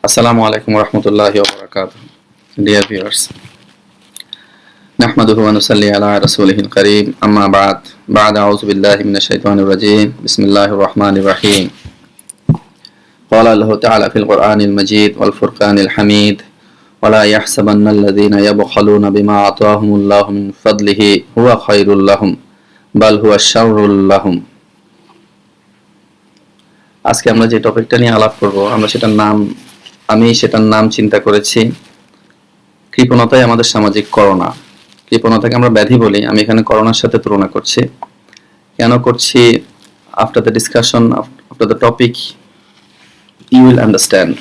Assalamu alaikum warahmatullahi wabarakatuh. Dear viewers, نحمده ونصلي على رسوله الكريم أما بعد أعوذ بالله من الشيطان الرجيم بسم الله الرحمن الرحيم قال الله تعالى في القرآن المجيد والفرقان الحميد ولا يحسبن الذين يبخلون بما أعطاهم الله من فضله هو خير لهم بل هو شر لهم। আজকে আমরা যে টপিকটা নিয়ে আলাপ করব আমি সেটার নাম চিন্তা করেছি কৃপণতাই আমাদের সামাজিক করোনা। কৃপণতাকে আমরা ব্যাধি বলি, আমি এখানে করোনার সাথে তুলনা করছি। কেন করছি? After the discussion after the topic you will understand.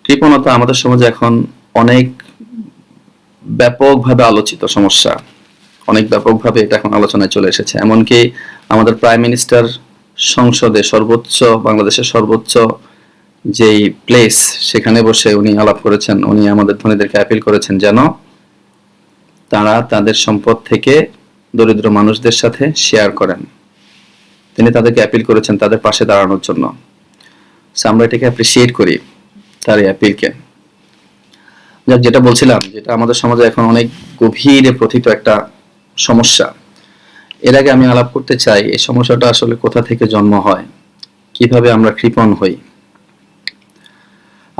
কৃপণতা আমাদের সমাজে এখন অনেক ব্যাপকভাবে আলোচিত সমস্যা, অনেক ব্যাপকভাবে এটা এখন আলোচনায় চলে এসেছে। এমনকি আমাদের প্রাইম মিনিস্টার সংসদে বাংলাদেশের সর্বোচ্চ যেই প্লেস, সেখানে বসে উনি আলাপ করেছেন। উনি আমাদের ধনীদেরকে অ্যাপিল করেছেন যেন তারা তাদের সম্পদ থেকে দরিদ্র মানুষদের সাথে শেয়ার করেন। তিনি তাদেরকে অ্যাপিল করেছেন তাদের পাশে দাঁড়ানোর জন্য। আমরা এটাকে অ্যাপ্রিসিয়েট করি, তার এই অ্যাপিলকে। যেটা বলছিলাম, যেটা আমাদের সমাজে এখন অনেক গভীরে প্রথিত একটা সমস্যা। এর আগে আমি আলাপ করতে চাই এই সমস্যাটা আসলে কোথা থেকে জন্ম হয়, কিভাবে আমরা কৃপণ হই।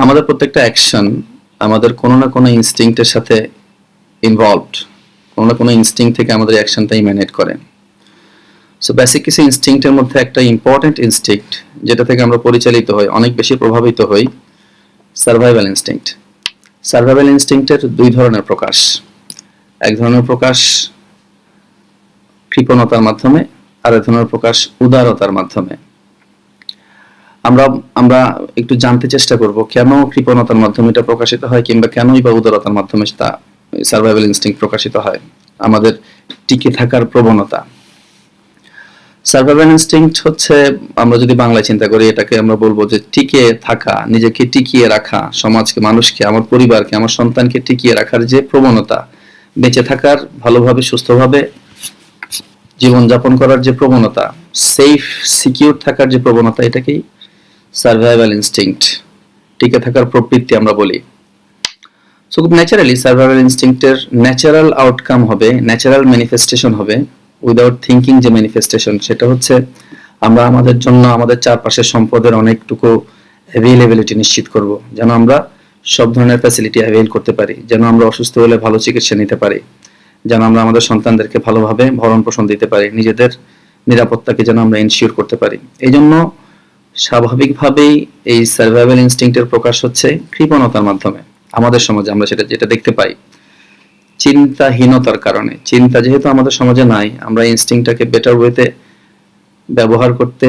আমাদের প্রত্যেকটা অ্যাকশন আমাদের কোনো না কোনো ইনস্টিংক্টের সাথে ইনভলভড, কোনো না কোনো ইনস্টিংক্ট থেকে আমাদের অ্যাকশনটা ইমানেট করে। সো বেসিক কিছু ইনস্টিংক্টের মধ্যে একটা ইম্পর্টেন্ট ইনস্টিংক্ট যেটা থেকে আমরা পরিচালিত হই, অনেক বেশি প্রভাবিত হই, সার্ভাইভাল ইনস্টিংক্ট। সার্ভাইভাল ইনস্টিংক্টের দুই ধরনের প্রকাশ। এক ধরনের প্রকাশ কৃপণতার মাধ্যমে, আর এক ধরনের প্রকাশ উদারতার মাধ্যমে। আমরা একটু জানতে চেষ্টা করব কেন কৃপণতার মাধ্যমে এটা প্রকাশিত হয়, কিংবা কেনই বা উদারতার মাধ্যমে তা সার্ভাইভাল ইনস্টিংক্ট প্রকাশিত হয়, আমাদের টিকে থাকার প্রবণতা। সার্ভাইভাল ইনস্টিংক্ট হচ্ছে, আমরা যদি বাংলায় চিন্তা করি, এটাকে আমরা বলবো যে টিকে থাকা, নিজেকে টিকিয়ে রাখা, সমাজকে, মানুষকে, আমার পরিবারকে, আমার সন্তানকে টিকিয়ে রাখার যে প্রবণতা, বেঁচে থাকার, ভালোভাবে সুস্থভাবে জীবনযাপন করার যে প্রবণতা, সেফ সিকিউর থাকার যে প্রবণতা, এটাকেই সার্ভাইভাল ইনস্টিংক্ট, টিকে থাকার প্রবৃত্তি আমরা বলি। সো খুব ন্যাচারালি সার্ভাইভাল ইনস্টিংক্টের ন্যাচারাল আউটকাম হবে, ন্যাচারাল ম্যানিফেস্টেশন হবে, উইদাউট থিঙ্কিং যে ম্যানিফেস্টেশন, সেটা হচ্ছে আমরা আমাদের জন্য আমাদের চারপাশের সম্পদের অনেকটুকু অ্যাভেইলেবিলিটি নিশ্চিত করব, যেন আমরা সব ধরনের ফ্যাসিলিটি অ্যাভেইল করতে পারি, যেন আমরা অসুস্থ হলে ভালো চিকিৎসা নিতে পারি, যেন আমরা আমাদের সন্তানদেরকে ভালোভাবে ভরণ পোষণ দিতে পারি, নিজেদের নিরাপত্তাকে যেন আমরা ইনশিওর করতে পারি। এই জন্য স্বাভাবিকভাবেই এই সার্ভাইভাল ইনস্টিংক্টের প্রকাশ হচ্ছে কৃপণতার মাধ্যমে। আমাদের সমাজে আমরা যেটা দেখতে পাই, চিন্তাহীনতার কারণে। চিন্তা যেহেতু আমাদের সমাজে নাই, আমরা ইনস্টিংক্টটাকে বেটার ওয়েতে ব্যবহার করতে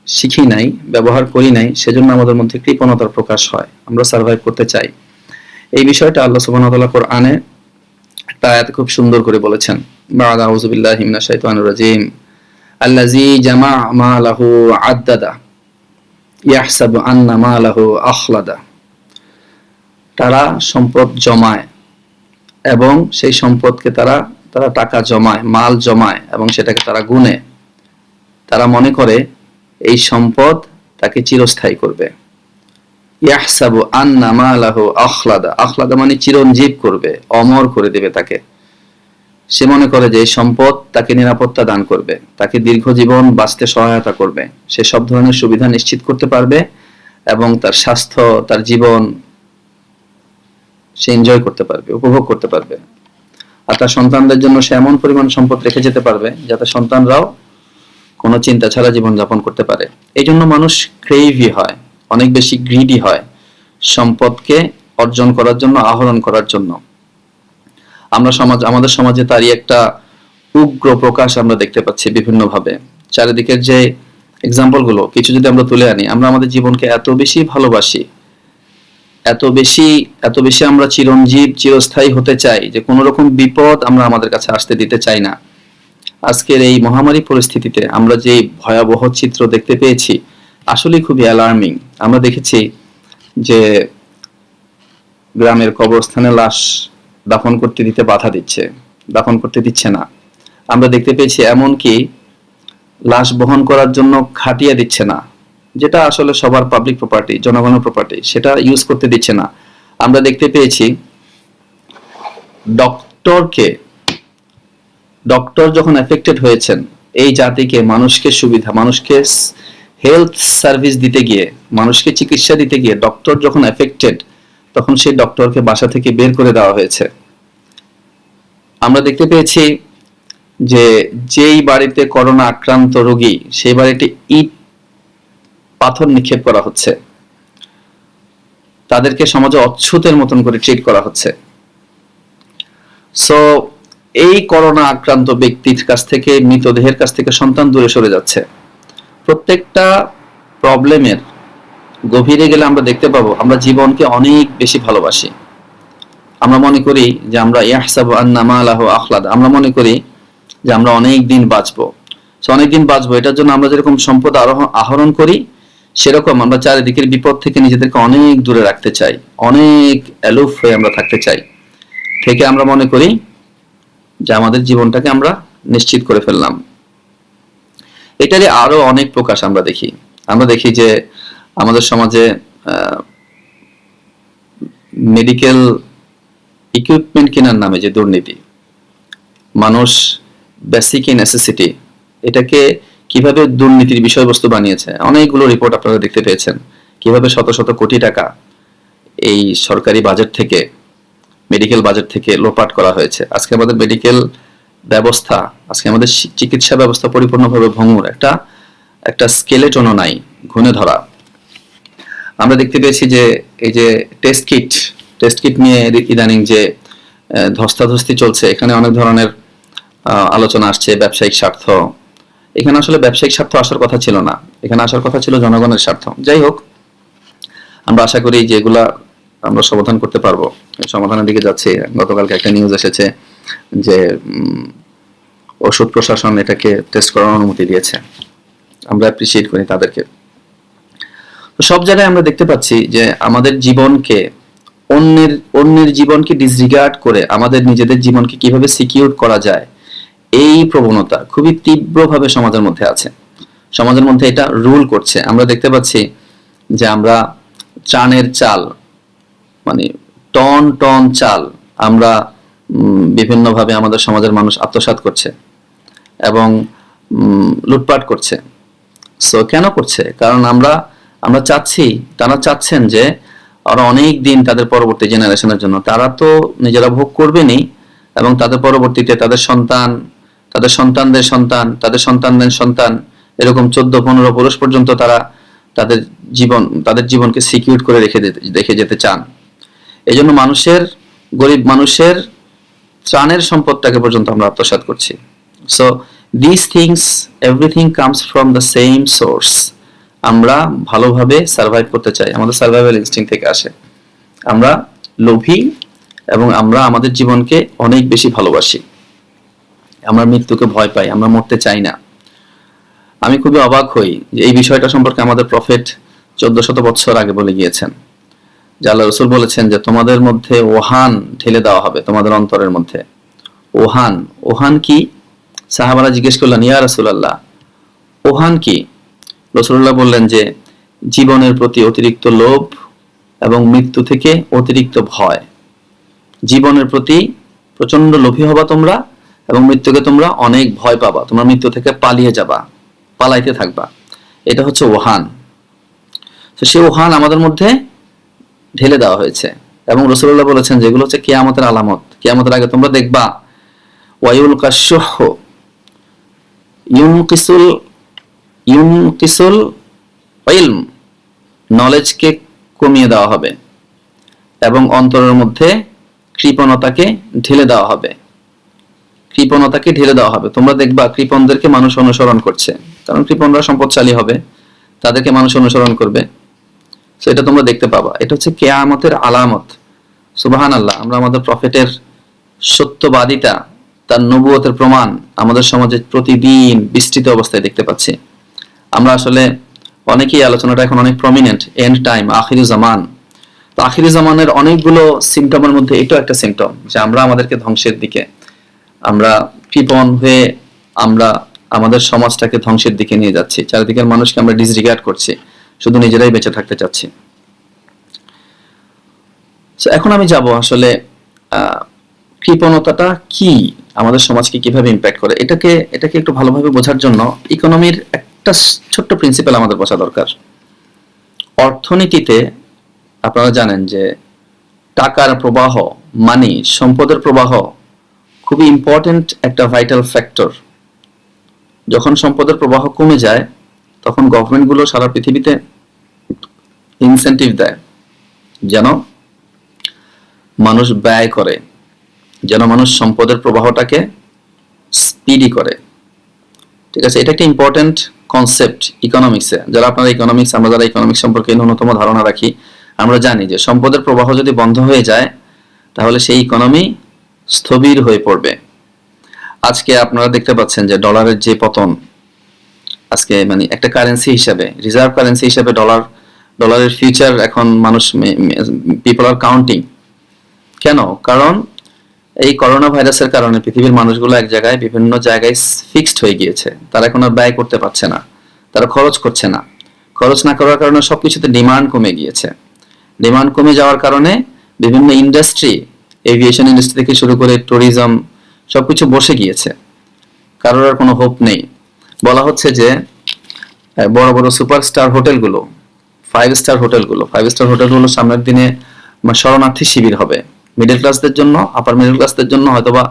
শিখি নাই, ব্যবহার করি নাই, সেজন্য আমাদের মধ্যে কৃপণতার প্রকাশ হয়। আমরা সার্ভাইভ করতে চাই। এই বিষয়টা আল্লাহ সুবহানাহু ওয়া তাআলা কোরআনে একটা আয়াতে খুব সুন্দর করে বলেছেন। বা'দা আউযু বিল্লাহি মিনাশ শাইতানির রাজীম আল্লাযী জামা মালাহু আদ্দাদা ইয়াহসাবু আন্না মালাহু আখলাদা। তারা সম্পদ জমায় এবং সেই সম্পদকে তারা টাকা জমায়, মাল জমায় এবং সেটাকে তারা গুনে। তারা মনে করে এই সম্পদ তাকে চিরস্থায়ী করবে। ইয়াহসাবু আন্না মালাহু আখলাদা, আখলাদা মানে চিরঞ্জীব করবে, অমর করে দেবে তাকে। সে মনে করে যে এই সম্পদ তাকে নিরাপত্তা দান করবে, তাকে দীর্ঘ জীবন বাঁচতে সহায়তা করবে, সে সব ধরনের সুবিধা নিশ্চিত করতে পারবে এবং তার স্বাস্থ্য, তার জীবন সে এনজয় করতে পারবে, উপভোগ করতে পারবে। আর তার সন্তানদের জন্য সে এমন পরিমাণ সম্পদ রেখে যেতে পারবে যাতে সন্তানরাও কোনো চিন্তা ছাড়া জীবনযাপন করতে পারে। এই জন্য মানুষ ক্রেভি হয়, অনেক বেশি গ্রিডি হয় সম্পদকে অর্জন করার জন্য, আহরণ করার জন্য। আমাদের সমাজে তারই একটা উগ্র প্রকাশ আমরা দেখতে পাচ্ছি বিভিন্নভাবে। চারিদিকের যে এক্সাম্পল গুলো কিছু যদি আমরা তুলে আনি, আমরা আমাদের জীবনকে এত বেশি ভালোবাসি, এত বেশি আমরা চিরঞ্জীব, চিরস্থায়ী হতে চাই যে কোনো রকম বিপদ আমরা আমাদের কাছে আসতে দিতে চাই না। আজকের এই মহামারী পরিস্থিতিতে আমরা যে ভয়াবহ চিত্র দেখতে পেয়েছি, আসলে খুবই অ্যালার্মিং। আমরা দেখেছি যে গ্রামের কবরস্থানে লাশ দাফন করতে দিচ্ছে না। আমরা দেখতে পেয়েছি এমনকি লাশ বহন করার জন্য খাটিয়া দিচ্ছে না, যেটা আসলে সবার পাবলিক প্রপার্টি, জনগণের প্রপার্টি, সেটা ইউজ করতে দিচ্ছে না। আমরা দেখতে পেয়েছি ডক্টর যখন এফেক্টেড হয়েছেন, এই জাতিকে, মানুষকে সুবিধা, মানুষকে হেলথ সার্ভিস দিতে গিয়ে, মানুষকে চিকিৎসা দিতে গিয়ে ডক্টর যখন এফেক্টেড, তখন সেই ডক্টরকে বাসা থেকে বের করে দেওয়া হয়েছে। আমরা দেখতে পেয়েছি যে যেই বাড়িতে করোনা আক্রান্ত রোগী, সেই বাড়িতে ইট পাথর নিক্ষেপ করা হচ্ছে, তাদেরকে সমাজে অচ্ছুতের মতন করে ট্রিট করা হচ্ছে। সো এই করোনা আক্রান্ত ব্যক্তির কাছ থেকে, মৃতদেহের কাছ থেকে সন্তান দূরে সরে যাচ্ছে। প্রত্যেকটা প্রবলেমের গভীরে গেলে আমরা দেখতে পাবো আমরা জীবনকে অনেক বেশি ভালোবাসি। আমরা মনে করি যে আমরা ইয়াহসাবু আন্না মালাহু আখলাদ, আমরা মনে করি যে আমরা অনেক দিন বাঁচবো। অনেক দিন বাঁচবো, এটার জন্য আমরা যেরকম সম্পদ আহরণ করি, সেরকম আমরা চারিদিকের বিপদ থেকে নিজেদেরকে অনেক দূরে রাখতে চাই, অনেক অ্যালুফ হয়ে আমরা থাকতে চাই। থেকে আমরা মনে করি যে আমাদের জীবনটাকে আমরা নিশ্চিত করে ফেললাম। এটারই আরো অনেক প্রকাশ আমরা দেখি। আমরা দেখি যে আমাদের সমাজে মেডিকেল ইকুইপমেন্ট কেনার নামে যে দুর্নীতি, মানুষ বেসিক নেসেসিটি, এটাকে কিভাবে দুর্নীতির বিষয়বস্তু বানিয়েছে। অনেকগুলো রিপোর্ট আপনারা দেখতে পেয়েছেন, কিভাবে শত শত কোটি টাকা এই সরকারি বাজেট থেকে, মেডিকেল বাজেট থেকে লোপাট করা হয়েছে। আজকে আমাদের মেডিকেল ব্যবস্থা, আজকে আমাদের চিকিৎসা ব্যবস্থা পরিপূর্ণভাবে ভঙ্গুর, একটা স্কেলেটনও নাই ঘুণে ধরা। আমরা দেখতে পেয়েছি যে এই যে টেস্ট কিট নিয়ে ইদানিং যে ধস্তাধস্তি চলছে, এখানে অনেক ধরনের আলোচনা আসছে, ব্যবসায়িক স্বার্থ। এখানে আসলে ব্যবসায়িক স্বার্থ আসার কথা ছিল না, এখানে আসার কথা ছিল জনগণের স্বার্থ। যাই হোক, আমরা আশা করি যে এগুলা আমরা সমাধান করতে পারবো, সমাধানের দিকে যাচ্ছে। গতকালকে একটা নিউজ এসেছে যে ওষুধ প্রশাসন এটাকে টেস্ট করার অনুমতি দিয়েছে। আমরা অ্যাপ্রিসিয়েট করি তাদেরকে। সব জায়গায় আমরা দেখতে পাচ্ছি যে আমাদের জীবনকে, অন্যের জীবনকে ডিসরিগার্ড করে আমাদের নিজেদের জীবনকে কিভাবে সিকিউর করা যায়, এই প্রবণতা খুবই তীব্রভাবে সমাজের মধ্যে আছে। সমাজের মধ্যে এটা রুল করছে। আমরা দেখতে পাচ্ছি যে আমরা ত্রাণের চাল, মানে টন টন চাল আমরা বিভিন্নভাবে আমাদের সমাজের মানুষ আত্মসাৎ করছে এবং লুটপাট করছে। সো কেন করছে? কারণ আমরা চাচ্ছি, তারা চাচ্ছেন যে ওরা অনেক দিন তাদের পরবর্তী জেনারেশনের জন্য, তারা তো নিজেরা ভোগ করবেনই, এবং তাদের পরবর্তীতে তাদের সন্তান, তাদের সন্তানদের সন্তান, তাদের সন্তানদের সন্তান, এরকম 14-15 পুরুষ পর্যন্ত তারা তাদের জীবনকে সিকিউর করে রেখে যেতে চান। এই জন্য গরিব মানুষের ত্রাণের সম্পদটাকে পর্যন্ত আমরা আত্মসাৎ করছি। So this things, everything comes from the same source. আমরা ভালোভাবে সার্ভাইভ করতে চাই, আমাদের সার্ভাইভাল ইনস্টিংক্ট থেকে আসে। আমরা লোভী এবং আমরা আমাদের জীবনকে অনেক বেশি ভালোবাসি। আমরা মৃত্যুকে ভয় পাই, আমরা মরতে চাই না। আমি খুবই অবাক হই যে এই বিষয়টা সম্পর্কে আমাদের প্রফেট 1400 বছর আগে বলে গিয়েছেন, যে আল্লাহ রাসূল বলেছেন যে তোমাদের মধ্যে ওহান ঢেলে দেওয়া হবে, তোমাদের অন্তরের মধ্যে। ওহান কি? সাহাবারা জিজ্ঞেস করলেন, ইয়া রাসূলুল্লাহ, ওহান কি? রাসূলুল্লাহ বললেন যে জীবনের প্রতি অতিরিক্ত লোভ এবং মৃত্যু থেকে অতিরিক্ত ভয়। জীবনের প্রতি প্রচন্ড লোভী হবা তোমরা, এবং মৃত্যুকে তোমরা অনেক ভয় পাবা, তোমরা মৃত্যু থেকে পালিয়ে যাবা, পালাইতে থাকবা। এটা হচ্ছে ওহান। তো সেই ওহান আমাদের মধ্যে ঢেলে দেওয়া হয়েছে, এবং রাসূলুল্লাহ বলেছেন যে এগুলো হচ্ছে কিয়ামতের আলামত। কিয়ামতের আগে তোমরা দেখবা ওয়ায়ুলকা শুহ ইউনকিসুল ইলম, নলেজকে কমিয়ে দেওয়া হবে, এবং অন্তরের মধ্যে কৃপণতাকে ঢেলে দেওয়া হবে। তোমরা দেখবা কৃপণদেরকে মানুষ অনুসরণ করছে, কারণ কৃপণরা সম্পদশালী হবে, তাদেরকে মানুষ অনুসরণ করবে। সো এটা তোমরা দেখতে পাবা। এটা হচ্ছে কিয়ামতের আলামত। সুবহানাল্লাহ, আমরা আমাদের প্রফেটের সত্যবাদিতা, তার নবুয়তের প্রমাণ আমাদের সমাজে প্রতিদিন বিস্তৃত অবস্থায় দেখতে পাচ্ছি। আমরা আসলে অনেকেই আলোচনাটা এখন অনেক প্রমিনেন্ট, এন্ড টাইম, আখিরি জামান। তো আখিরি জামানের অনেকগুলো সিমটমের মধ্যে এটাও একটা সিমটম, যে আমরা আমাদেরকে ধ্বংসের দিকে, আমরা কৃপণ হয়ে আমরা আমাদের সমাজটাকে ধ্বংসের দিকে নিয়ে যাচ্ছি। চারিদিকের মানুষকে আমরা ডিসরিগার্ড করছি। শুধু নিজেরাই বেঁচে থাকতে চাচ্ছি। এখন আমি যাব আসলে কৃপণতাটা কি, আমাদের সমাজকে কিভাবে ইম্প্যাক্ট করে, এটাকে একটু ভালোভাবে বোঝার জন্য ইকোনমির একটা ছোট্ট প্রিন্সিপাল আমাদের বোঝা দরকার। অর্থনীতিতে আপনারা জানেন যে টাকার প্রবাহ, মানি, সম্পদের প্রবাহ খুবই ইম্পর্টেন্ট একটা ভাইটাল ফ্যাক্টর। যখন সম্পদের প্রবাহ কমে যায় তখন গভর্নমেন্টগুলো সারা পৃথিবীতে ইনসেন্টিভ দেয় যেন মানুষ ব্যয় করে, যেন মানুষ সম্পদের প্রবাহটাকে স্পিডি করে। ঠিক আছে, এটা একটা ইম্পর্টেন্ট কনসেপ্ট ইকোনমিক্সে। যারা আপনারা ইকোনমিক্স, আমরা যারা ইকোনমিক্স সম্পর্কে ন্যূনতম ধারণা রাখি, আমরা জানি যে সম্পদের প্রবাহ যদি বন্ধ হয়ে যায় তাহলে সেই ইকোনমি স্থবির হয়ে পড়বে। আজকে আপনারা দেখতে পাচ্ছেন যে ডলারের যে পতন, আজকে মানে একটা কারেন্সি হিসাবে, রিজার্ভ কারেন্সি হিসাবে ডলারের ফিউচার এখন মানুষ, পিপল আর কাউন্টিং। কেন? কারণ এই করোনা ভাইরাসের কারণে পৃথিবীর মানুষগুলো এক জায়গায়, বিভিন্ন জায়গায় ফিক্সড হয়ে গিয়েছে। তারা এখন আর ব্যয় করতে পারছে না, তারা খরচ করছে না। খরচ না করার কারণে সবকিছুতে ডিমান্ড কমে গিয়েছে। ডিমান্ড কমে যাওয়ার কারণে বিভিন্ন ইন্ডাস্ট্রি, এভিয়েশন ইন্ডাস্ট্রি থেকে শুরু করে ট্যুরিজম, সবকিছু বসে গিয়েছে। কারোর আর কোনো হোপ নেই। বলা হচ্ছে যে বড় বড় সুপারস্টার হোটেলগুলো, ফাইভ স্টার হোটেলগুলো সামনের দিনে শরণার্থী শিবির হবে। মিডল ক্লাসদের জন্য, আপার মিডল ক্লাসদের জন্য, হয়তোবা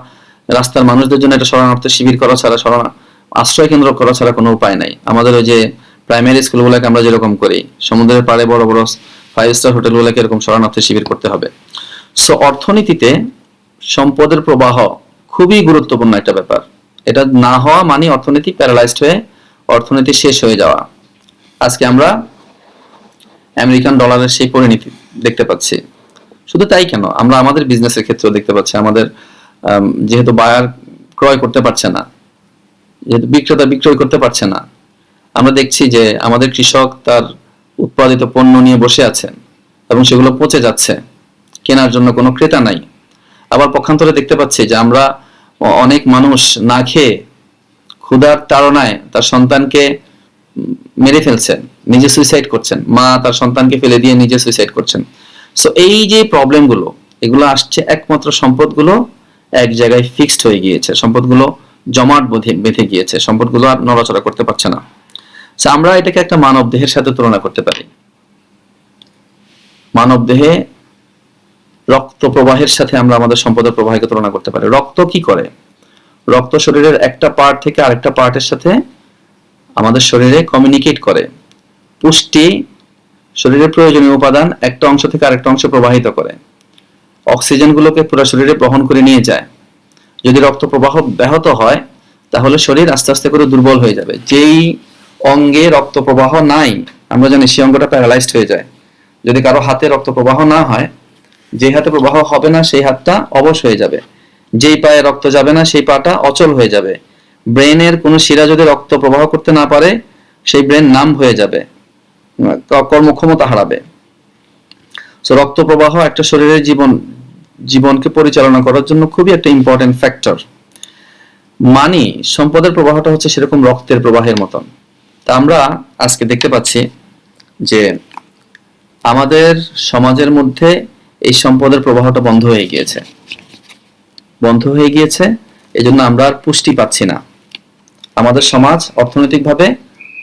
রাস্তার মানুষদের জন্য এটা শরণার্থী শিবির করা ছাড়া, আশ্রয় কেন্দ্র করা ছাড়া কোনো উপায় নাই। আমাদের ওই যে প্রাইমারি স্কুলগুলোকে আমরা যেরকম করি, সমুদ্রের পাড়ে বড় বড় ফাইভ স্টার হোটেলগুলোকে এরকম শরণার্থী শিবির করতে হবে। সো অর্থনীতিতে সম্পদের প্রবাহ খুবই গুরুত্বপূর্ণ একটা ব্যাপার। এটা না হওয়া মানে অর্থনীতি প্যারালাইজড হয়ে, অর্থনীতি শেষ হয়ে যাওয়া। আজকে আমরা আমেরিকান ডলারের সেই পরিণতি দেখতে পাচ্ছি। শুধু তাই কেন, আমরা আমাদের বিজনেসের ক্ষেত্রেও দেখতে পাচ্ছি। আমাদের যেহেতু বায়ার ক্রয় করতে পারছে না, যেহেতু বিক্রেতা বিক্রয় করতে পারছে না, আমরা দেখছি যে আমাদের কৃষক তার উৎপাদিত পণ্য নিয়ে বসে আছেন এবং সেগুলো পচে যাচ্ছে, কেনার জন্য কোনো ক্রেতা নাই। আবার পক্ষান্তরে দেখতে পাচ্ছি যে আমরা অনেক মানুষ না খেয়ে ক্ষুধার তাড়নায় তার সন্তানকে মেরে ফেলছেন, নিজে সুইসাইড করছেন, মা তার সন্তানকে ফেলে দিয়ে নিজে সুইসাইড করছেন। সো এই যে প্রবলেমগুলো, এগুলো আসছে একমাত্র সম্পদগুলো এক জায়গায় ফিক্সড হয়ে গিয়েছে, সম্পদগুলো জমাট বেঁধে গিয়েছে, সম্পদগুলো আর নড়াচড়া করতে পারছে না। সো আমরা এটাকে একটা মানব দেহের সাথে তুলনা করতে পারি। মানব দেহে রক্ত প্রবাহের সাথে আমরা আমাদের সম্পদের প্রবাহকে তুলনা করতে পারি। রক্ত কি করে? রক্ত শরীরের একটা পার্ট থেকে আরেকটা পার্টের সাথে আমাদের শরীরে কমিউনিকেট করে। পুষ্টি, শরীরের প্রয়োজনীয় উপাদান একটা অংশ থেকে আরেকটা অংশে প্রবাহিত করে, অক্সিজেনগুলোকে পুরো শরীরে বহন করে নিয়ে যায়। যদি রক্ত প্রবাহ ব্যাহত হয় তাহলে শরীর আস্তে আস্তে করে দুর্বল হয়ে যাবে। যেই অঙ্গে রক্ত প্রবাহ নাই, আমরা জানি সেই অঙ্গটা প্যারালাইজড হয়ে যায়। যদি কারো হাতে রক্ত প্রবাহ না হয়, যে হাতে প্রবাহ হবে না সেই হাতটা অবশ হয়ে যাবে। যেই পায়ে রক্ত যাবে না সেই পাটা অচল হয়ে যাবে। ব্রেনের কোনো শিরা যদি রক্ত প্রবাহ করতে না পারে, সেই ব্রেন নাম হয়ে যাবে, কর্মক্ষমতা হারাবে। সো রক্ত প্রবাহ একটা শরীরের জীবনকে পরিচালনা করার জন্য খুবই একটা ইম্পর্টেন্ট ফ্যাক্টর। মানি, সম্পদের প্রবাহটা হচ্ছে সেরকম রক্তের প্রবাহের মতন। তা আমরা আজকে দেখতে পাচ্ছি যে আমাদের সমাজের মধ্যে এই সম্পদের প্রবাহটা বন্ধ হয়ে গিয়েছে। এই জন্য আমরা আর পুষ্টি পাচ্ছি না। আমাদের সমাজ অর্থনৈতিকভাবে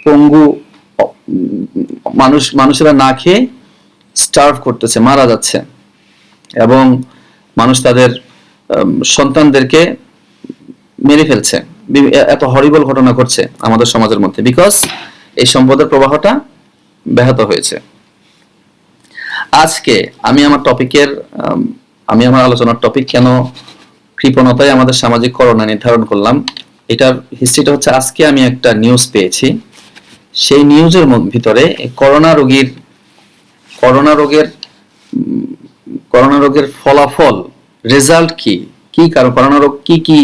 পঙ্গু, মানুষেরা না খেয়ে স্টার্ভ করতেছে, মারা যাচ্ছে, এবং মানুষ তাদের সন্তানদেরকে মেরে ফেলছে। এত হরিবল ঘটনা ঘটছে আমাদের সমাজের মধ্যে, বিকজ এই সম্পদের প্রবাহটা ব্যাহত হয়েছে। আজকে আমি আমার আলোচনার টপিক কেন কৃপণতাই আমাদের সামাজিক করোনা নির্ধারণ করলাম। এটার হিস্ট্রিটা হচ্ছে, আজকে আমি একটা নিউজ পেয়েছি। সেই নিউজের ভিতরে করোনা রোগের ফলাফল, রেজাল্ট কি কারণ করোনা রোগ কি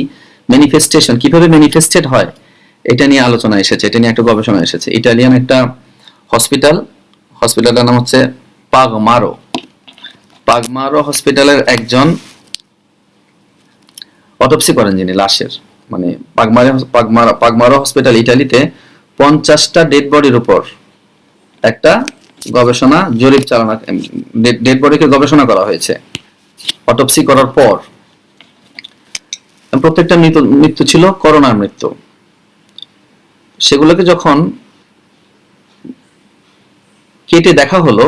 ম্যানিফেস্টেশন, কিভাবে ম্যানিফেস্টেড হয়, এটা নিয়ে আলোচনা এসেছে, এটা নিয়ে একটা গবেষণা এসেছে। ইটালিয়ান একটা হসপিটালের নাম হচ্ছে পাগমারো হসপিটালের একজন অটোপসি করেন যিনি লাশের, মানে পাগমারো হসপিটাল ইটালিতে 50টা ডেড বডির উপর একটা গবেষণা জরিপ চালানো, ডেড বডিকে গবেষণা করা হয়েছে অটোপসি করার পর। প্রত্যেকটা মৃত্যু ছিল করোনার মৃত্যু। সেগুলোকে যখন কেটে দেখা হলো,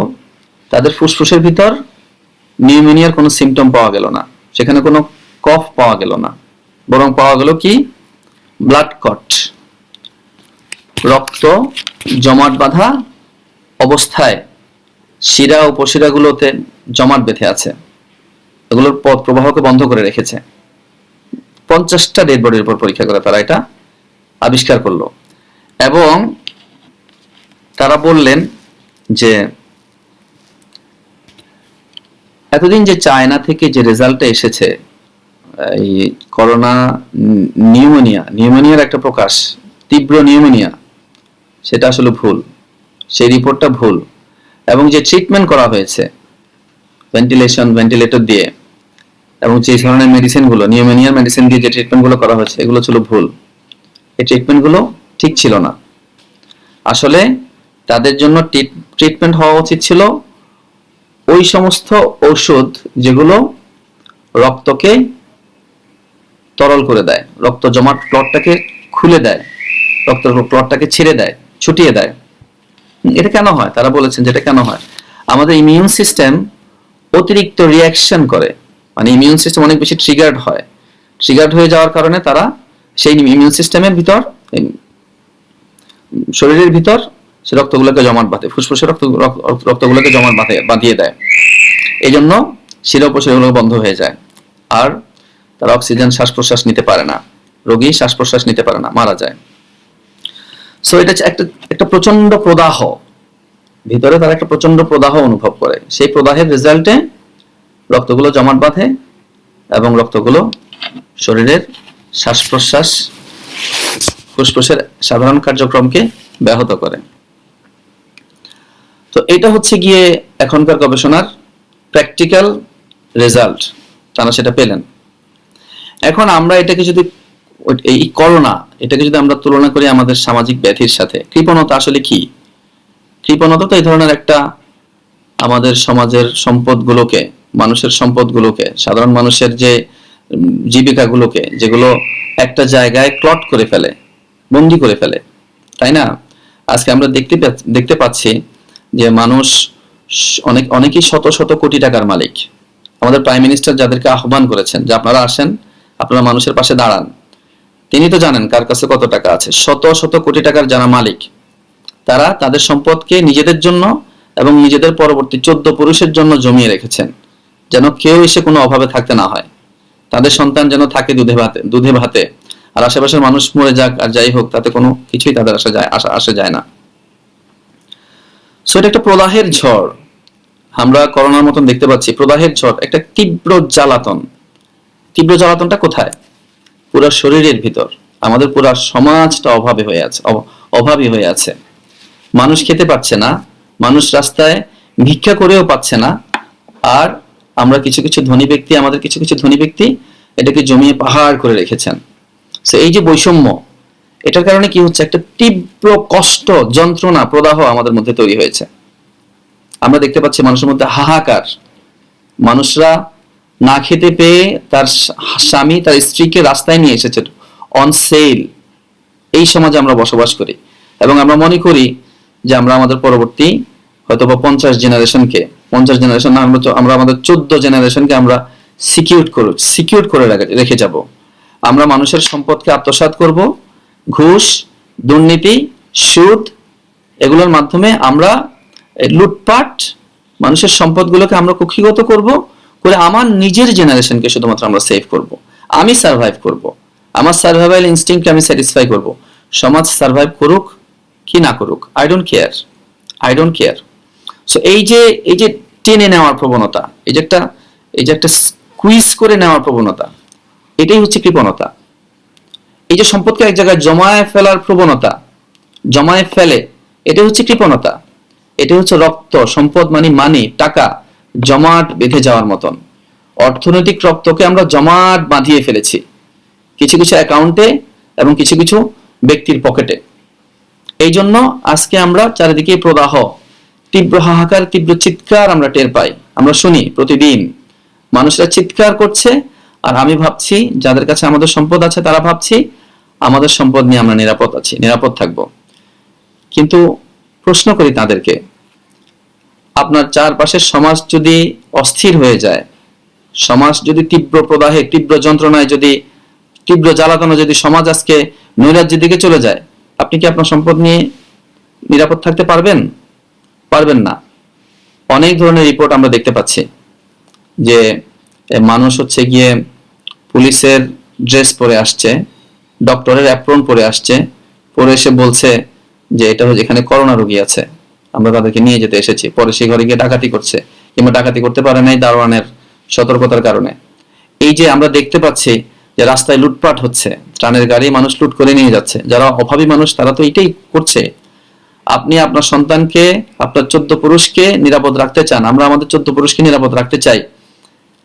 তাদের ফুসফুসের ভিতর নিউমোনিয়ার কোনো সিমটম পাওয়া গেল না, সেখানে কোনো কফ পাওয়া গেল না, বরং পাওয়া গেল কি ব্লাড ক্লট, রক্ত জমাট বাঁধা অবস্থায় শিরা ও উপশিরাগুলোতে জমাট বেঁধে আছে, এগুলোর পথ প্রবাহকে বন্ধ করে রেখেছে। 50টা ডেড বডির উপর পরীক্ষা করে তারা এটা আবিষ্কার করলো, এবং তারা বললেন যে এতদিন যে চায়না থেকে যে রেজাল্টটা এসেছে, এই করোনা নিউমোনিয়ার একটা প্রকাশ, তীব্র নিউমোনিয়া, সেটা আসলে ভুল, সেই রিপোর্টটা ভুল। এবং যে ট্রিটমেন্ট করা হয়েছে ভেন্টিলেটর দিয়ে, এবং যে ধরনের মেডিসিনগুলো নিউমোনিয়ার মেডিসিন দিয়ে যে ট্রিটমেন্টগুলো করা হয়েছে, এগুলো ছিল ভুল। এই ট্রিটমেন্টগুলো ঠিক ছিল না। আসলে তাদের জন্য ট্রিটমেন্ট হওয়া উচিত ছিল ওই সমস্ত ঔষধ যেগুলো রক্তকে তরল করে দেয়, রক্ত জমাট ক্লটটাকে খুলে দেয়, রক্ত ক্লটটাকে ছেড়ে দেয়, ছুটিয়ে দেয়। এটা কেন হয়? তারা বলেছেন যে এটা কেন হয়, আমাদের ইমিউন সিস্টেম অতিরিক্ত রিয়াকশন করে, মানে ইমিউন সিস্টেম অনেক বেশি ট্রিগার্ড হয়ে যাওয়ার কারণে তারা সেই ইমিউন সিস্টেমের ভিতর, শরীরের ভিতর সে রক্তগুলোকে জমাট বাঁধে, ফুসফুসে রক্তগুলোকে জমাট বাঁধিয়ে দেয়। এই জন্য শিরা উপশিরাগুলো বন্ধ হয়ে যায়, আর তারা অক্সিজেন শ্বাস প্রশ্বাস নিতে পারে না, রোগী শ্বাস প্রশ্বাস নিতে পারে না, মারা যায়। সো এটা একটা প্রচন্ড প্রদাহ, ভিতরে তারা একটা প্রচন্ড প্রদাহ অনুভব করে। সেই প্রদাহের রেজাল্টে রক্তগুলো জমাট বাঁধে এবং রক্তগুলো শরীরের শ্বাস প্রশ্বাস, ফুসফুসের সাধারণ কার্যক্রমকে ব্যাহত করে। তো এটা হচ্ছে গিয়ে এখনকার গবেষণার প্র্যাকটিক্যাল রেজাল্ট, তারা সেটা পেলেন। এখন আমরা এটাকে যদি, এই করোনা, এটাকে যদি আমরা তুলনা করি আমাদের সামাজিক ব্যাধির সাথে, কৃপণতা আসলে কি? কৃপণতা তো এই ধরনের একটা, আমাদের সমাজের সম্পদগুলোকে, মানুষের সম্পদগুলোকে, সাধারণ মানুষের যে জীবিকাগুলোকে, যেগুলো একটা জায়গায় ক্লট করে ফেলে, বন্দি করে ফেলে, তাই না? আজকে আমরা দেখতে পাচ্ছি যে মানুষ অনেকেই শত শত কোটি টাকার মালিক। আমাদের প্রাইম মিনিস্টার যাদেরকে আহ্বান করেছেন যে আপনারা আসেন, আপনারা মানুষের পাশে দাঁড়ান, তিনি তো জানেন কার কাছে কত টাকা আছে। শত শত কোটি টাকার যারা মালিক, তারা তাদের সম্পদকে নিজেদের জন্য এবং নিজেদের পরবর্তী 14 পুরুষের জন্য জমিয়ে রেখেছেন, যেন কেউ এসে কোনো অভাবে থাকতে না হয়, তাদের সন্তান যেন থাকে দুধে ভাতে, আর আশেপাশের মানুষ মরে যাক আর যাই হোক, তাতে কোনো কিছুই তাদের আসে যায় না। সো এটা একটা প্রদাহের ঝড়, আমরা করোনার মতন দেখতে পাচ্ছি, প্রদাহের ঝড়, একটা তীব্র জ্বালাতন। তীব্র জ্বালাতনটা কোথায়? পুরো শরীরের ভিতর। আমাদের পুরো সমাজটা অভাবী হয়ে আছে। মানুষ খেতে পাচ্ছে না, মানুষ রাস্তায় ভিক্ষা করেও পাচ্ছে না, আর আমরা কিছু কিছু ধনী ব্যক্তি এটাকে জমিয়ে পাহাড় করে রেখেছেন। সো এই যে বৈষম্য, এটার কারণে কি হচ্ছে, একটা তীব্র কষ্ট, যন্ত্রণা, প্রদাহ আমাদের মধ্যে তৈরি হয়েছে। আমরা দেখতে পাচ্ছি মানুষের মধ্যে হাহাকার, মানুষরা না খেতে পেয়ে তার স্বামী তার স্ত্রীকে রাস্তায় নিয়ে এসেছে অন সেল। এই সমাজে আমরা বসবাস করি, এবং আমরা মনে করি যে আমরা আমাদের পরবর্তী হয়তো বা 50 জেনারেশন না, আমরা আমাদের 14 জেনারেশনকে আমরা সিকিউর করে রেখে যাব। আমরা মানুষের সম্পদকে আত্মসাৎ করব, ঘুষ, দুর্নীতি, সুদ, এগুলোর মাধ্যমে আমরা লুটপাট, মানুষের সম্পদগুলোকে আমরা কুক্ষিগত করব, করে আমার নিজের জেনারেশনকে শুধুমাত্র আমরা সেভ করব। আমি সার্ভাইভ করব, আমার সার্ভাইভাল ইনস্টিংক্ট আমি স্যাটিসফাই করব। সমাজ সার্ভাইভ করুক কি না করুক, আই ডোন্ট কেয়ার। সো এই যে টেনে নেওয়ার প্রবণতা, এই যে একটা স্কুইজ করে নেওয়ার প্রবণতা, এটাই হচ্ছে কৃপণতা। এই যে সম্পদকে এক জায়গায় জমায়ে ফেলার প্রবণতা, জমায়ে ফেলে, এটা হচ্ছে কৃপণতা। এটা হচ্ছে রক্ত, সম্পদ মানি টাকা জমাট বেঁধে যাওয়ার মতন। অর্থনৈতিক রক্তকে আমরা জমাট বাঁধিয়ে ফেলেছি কিছু কিছু অ্যাকাউন্টে এবং কিছু কিছু ব্যক্তির পকেটে। এই জন্য আজকে আমরা চারিদিকে প্রদাহ, তীব্র হাহাকার, তীব্র চিৎকার আমরা টের পাই, আমরা শুনি প্রতিদিন। মানুষরা চিৎকার করছে, আর আমি ভাবছি যাদের কাছে আমাদের সম্পদ আছে তারা ভাবছি আমাদের সম্পদ নিয়ে আমরা নিরাপদ আছি, নিরাপদ থাকবো। কিন্তু প্রশ্ন করি তাদেরকে, আপনার চারপাশের সমাজ যদি অস্থির হয়ে যায়, সমাজ যদি তীব্র প্রদাহে, তীব্র যন্ত্রণায়, যদি তীব্র জ্বালাতনে যদি সমাজ আজকে নৈরাজ্যের দিকে চলে যায়, আপনি কি আপনার সম্পদ নিয়ে নিরাপদ থাকতে পারবেন? পারবেন না। অনেক ধরনের রিপোর্ট আমরা দেখতে পাচ্ছি যে মানুষ হচ্ছে গিয়ে পুলিশের ড্রেস পরে আসছে, ডক্টরের অ্যাপ্রন পরে আসছে, পরে এসে বলছে যে এটা হচ্ছে এখানে করোনা রোগী আছে, আমরা তাদেরকে নিয়ে যেতে এসেছি। পরে সেই ঘরে গিয়ে ডাকাতি করছে, কিংবা ডাকাতি করতে পারে নাই দারোয়ানের সতর্কতার কারণে। এই যে আমরা দেখতে পাচ্ছি যে রাস্তায় লুটপাট হচ্ছে, ত্রাণের গাড়ি মানুষ লুট করে নিয়ে যাচ্ছে, যারা অভাবী মানুষ তারা তো এটাই করছে। আপনি আপনার সন্তানকে, আপনার 14 পুরুষকে নিরাপদ রাখতে চান, আমরা আমাদের 14 পুরুষকে নিরাপদ রাখতে চাই,